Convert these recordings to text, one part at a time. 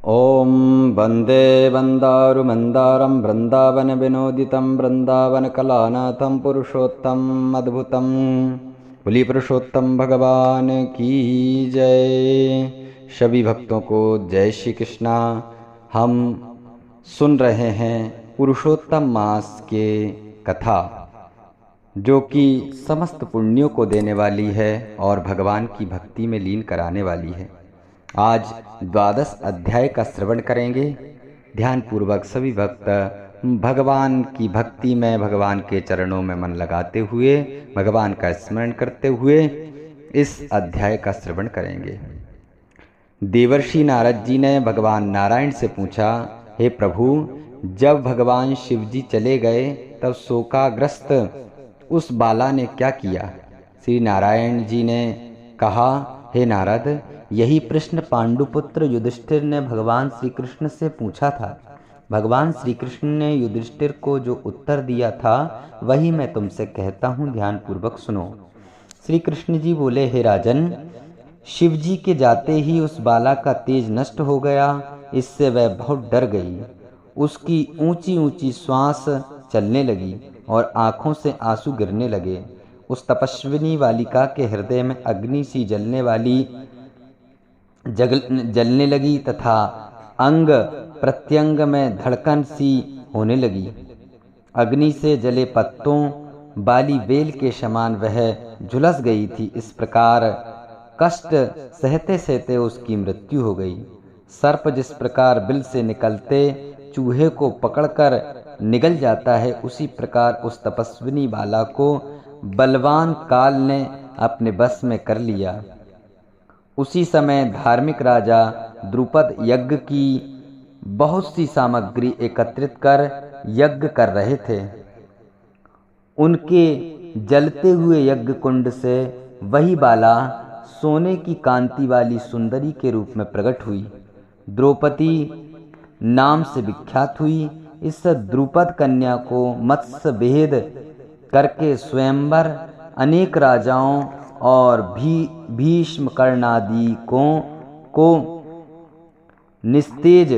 ॐ वन्दे वन्दारुमन्दारं वृन्दावनविनोदितं वृन्दावनकलानाथं पुरुषोत्तम अद्भुतं बोलिए पुरुषोत्तम भगवान की जय। सभी भक्तों को जय श्री कृष्णा। हम सुन रहे हैं पुरुषोत्तम मास के कथा, जो कि समस्त पुण्यों को देने वाली है और भगवान की भक्ति में लीन कराने वाली है। आज 12 अध्याय का श्रवण करेंगे। ध्यानपूर्वक सभी भक्त भगवान की भक्ति में, भगवान के चरणों में मन लगाते हुए, भगवान का स्मरण करते हुए इस अध्याय का श्रवण करेंगे। देवर्षि नारद जी ने भगवान नारायण से पूछा, हे प्रभु, जब भगवान शिव जी चले गए तब शोकाग्रस्त उस बाला ने क्या किया? श्री नारायण जी ने कहा, हे नारद, यही प्रश्न पांडुपुत्र युधिष्ठिर ने भगवान श्री कृष्ण से पूछा था। भगवान श्री कृष्ण ने युधिष्ठिर को जो उत्तर दिया था वही मैं तुमसे कहता हूँ, ध्यान पूर्वक सुनो। श्री कृष्ण जी बोले, हे राजन, शिव जी के जाते ही उस बाला का तेज नष्ट हो गया। इससे वह बहुत डर गई। उसकी ऊंची ऊंची श्वास चलने लगी और आंखों से आंसू गिरने लगे। उस तपस्विनी बालिका के हृदय में अग्नि सी जलने लगी तथा अंग प्रत्यंग में धड़कन सी होने लगी। अग्नि से जले पत्तों वाली बेल के समान वह झुलस गई थी। इस प्रकार कष्ट सहते सहते उसकी मृत्यु हो गई। सर्प जिस प्रकार बिल से निकलते चूहे को पकड़कर निगल जाता है, उसी प्रकार उस तपस्विनी बाला को बलवान काल ने अपने बस में कर लिया। उसी समय धार्मिक राजा द्रुपद यज्ञ की बहुत सी सामग्री एकत्रित कर यज्ञ कर रहे थे। उनके जलते हुए यज्ञ कुंड से वही बाला सोने की कांति वाली सुंदरी के रूप में प्रकट हुई। द्रौपदी नाम से विख्यात हुई। इस द्रुपद कन्या को मत्स्य भेद करके स्वयंवर अनेक राजाओं और भीष्म कर्णादि को निस्तेज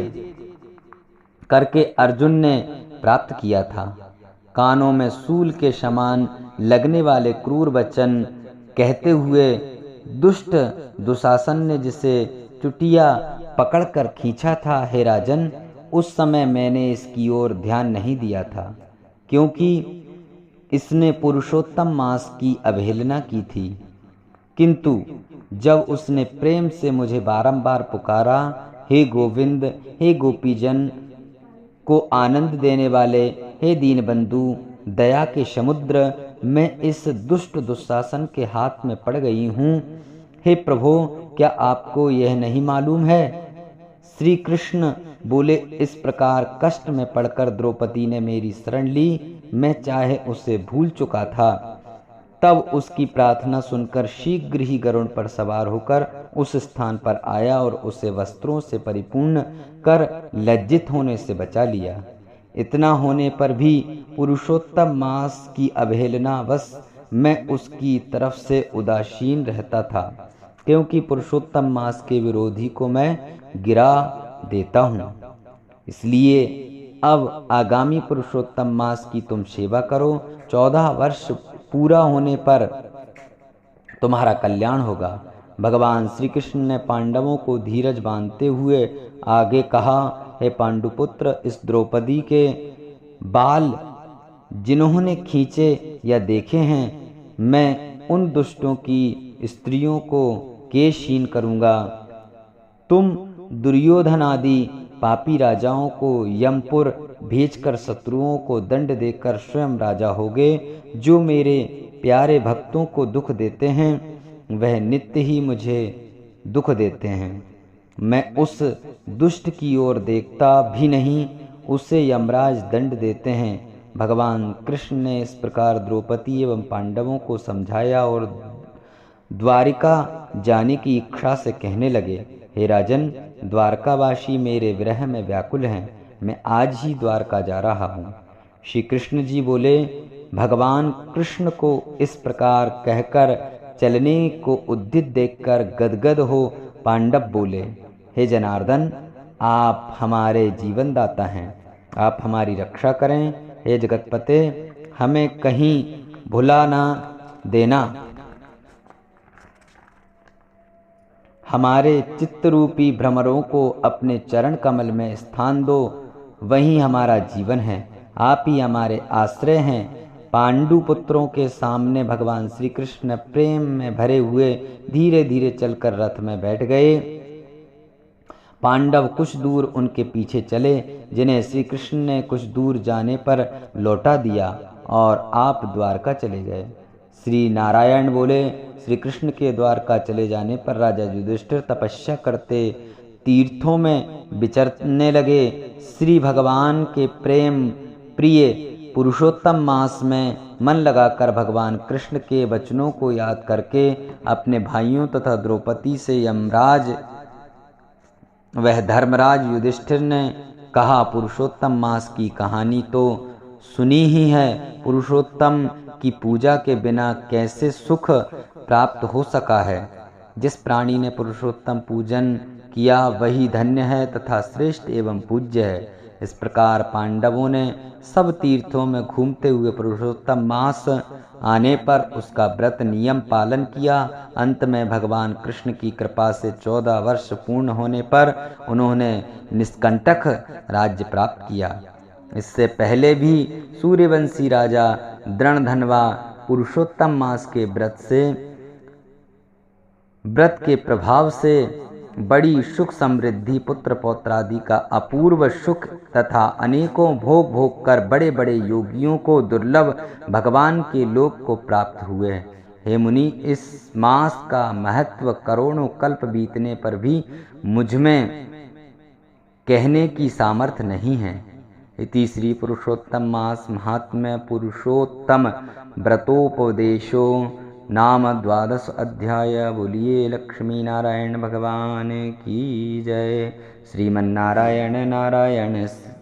करके अर्जुन ने प्राप्त किया था। कानों में सूल के समान लगने वाले क्रूर वचन कहते हुए दुष्ट दुशासन ने जिसे चुटिया पकड़कर खींचा था, हे राजन, उस समय मैंने इसकी ओर ध्यान नहीं दिया था, क्योंकि इसने पुरुषोत्तम मास की अवहेलना की थी। किंतु जब उसने प्रेम से मुझे बारंबार पुकारा, हे गोविंद, हे गोपीजन को आनंद देने वाले, हे दीनबंधु, दया के समुद्र, मैं इस दुष्ट दुशासन के हाथ में पड़ गई हूँ। हे प्रभु, क्या आपको यह नहीं मालूम है? श्री कृष्ण बोले, इस प्रकार कष्ट में पड़कर द्रौपदी ने मेरी शरण ली। मैं चाहे उसे भूल चुका था। तब उसकी प्रार्थना सुनकर शीघ्र ही गरुड़ पर सवार होकर उस स्थान पर आया और उसे वस्त्रों से परिपूर्ण कर लज्जित होने से बचा लिया। इतना होने पर भी पुरुषोत्तम मास की अवहेलना वश मैं उसकी तरफ से उदासीन रहता था, क्योंकि पुरुषोत्तम मास के विरोधी को मैं गिरा देता हूँ। इसलिए अब आगामी पुरुषोत्तम मास की तुम सेवा करो। 14 वर्ष पूरा होने पर तुम्हारा कल्याण होगा। भगवान श्री कृष्ण ने पांडवों को धीरज बांधते हुए आगे कहा, हे पांडुपुत्र, इस द्रौपदी के बाल जिन्होंने खींचे या देखे हैं, मैं उन दुष्टों की स्त्रियों को केशहीन करूंगा। तुम दुर्योधन आदि पापी राजाओं को यमपुर भेजकर शत्रुओं को दंड देकर स्वयं राजा होगे। जो मेरे प्यारे भक्तों को दुख देते हैं वह नित्य ही मुझे दुख देते हैं। मैं उस दुष्ट की ओर देखता भी नहीं, उसे यमराज दंड देते हैं। भगवान कृष्ण ने इस प्रकार द्रौपदी एवं पांडवों को समझाया और द्वारिका जाने की इच्छा से कहने लगे, हे राजन, द्वारकावासी मेरे विरह में व्याकुल हैं। मैं आज ही द्वारका जा रहा हूँ। श्री कृष्ण जी बोले, भगवान कृष्ण को इस प्रकार कहकर चलने को उद्यत देखकर गदगद हो पांडव बोले, हे जनार्दन, आप हमारे जीवन दाता हैं, आप हमारी रक्षा करें। हे जगतपते, हमें कहीं भुला ना देना। हमारे चित्त रूपी भ्रमरों को अपने चरण कमल में स्थान दो, वहीं हमारा जीवन है। आप ही हमारे आश्रय हैं। पांडु पुत्रों के सामने भगवान श्री कृष्ण प्रेम में भरे हुए धीरे धीरे चलकर रथ में बैठ गए। पांडव कुछ दूर उनके पीछे चले, जिन्हें श्री कृष्ण ने कुछ दूर जाने पर लौटा दिया और आप द्वारका चले गए। श्री नारायण बोले, श्री कृष्ण के द्वारका चले जाने पर राजा युधिष्ठिर तपस्या करते तीर्थों में विचरने लगे। श्री भगवान के प्रेम प्रिय पुरुषोत्तम मास में मन लगाकर भगवान कृष्ण के वचनों को याद करके अपने भाइयों तथा द्रौपदी से यमराज वह धर्मराज युधिष्ठिर ने कहा, पुरुषोत्तम मास की कहानी तो सुनी ही है। पुरुषोत्तम की पूजा के बिना कैसे सुख प्राप्त हो सका है। जिस प्राणी ने पुरुषोत्तम पूजन किया वही धन्य है तथा श्रेष्ठ एवं पूज्य है। इस प्रकार पांडवों ने सब तीर्थों में घूमते हुए पुरुषोत्तम मास आने पर उसका व्रत नियम पालन किया। अंत में भगवान कृष्ण की कृपा से 14 वर्ष पूर्ण होने पर उन्होंने निष्कंटक राज्य प्राप्त किया। इससे पहले भी सूर्यवंशी राजा दृणधन्वा पुरुषोत्तम मास के व्रत के प्रभाव से बड़ी सुख समृद्धि, पुत्र पौत्रादि का अपूर्व सुख तथा अनेकों भोग भोग कर बड़े बड़े योगियों को दुर्लभ भगवान के लोक को प्राप्त हुए। हे मुनि, इस मास का महत्व करोड़ों कल्प बीतने पर भी मुझमें कहने की सामर्थ्य नहीं है। इति श्री पुरुषोत्तम मास महात्म्य पुरुषोत्तम व्रतोपदेशो नाम 12 अध्याय। बोलिए लक्ष्मी नारायण भगवान की जय। श्रीमन्नारायण नारायण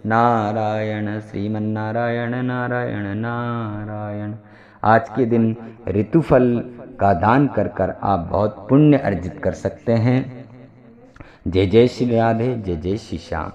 नारायण, श्रीमन्नारायण नारायण नारायण। आज के दिन ऋतुफल का दान कर कर आप बहुत पुण्य अर्जित कर सकते हैं। जय जय श्री राधे, जय जय श्री श्याम।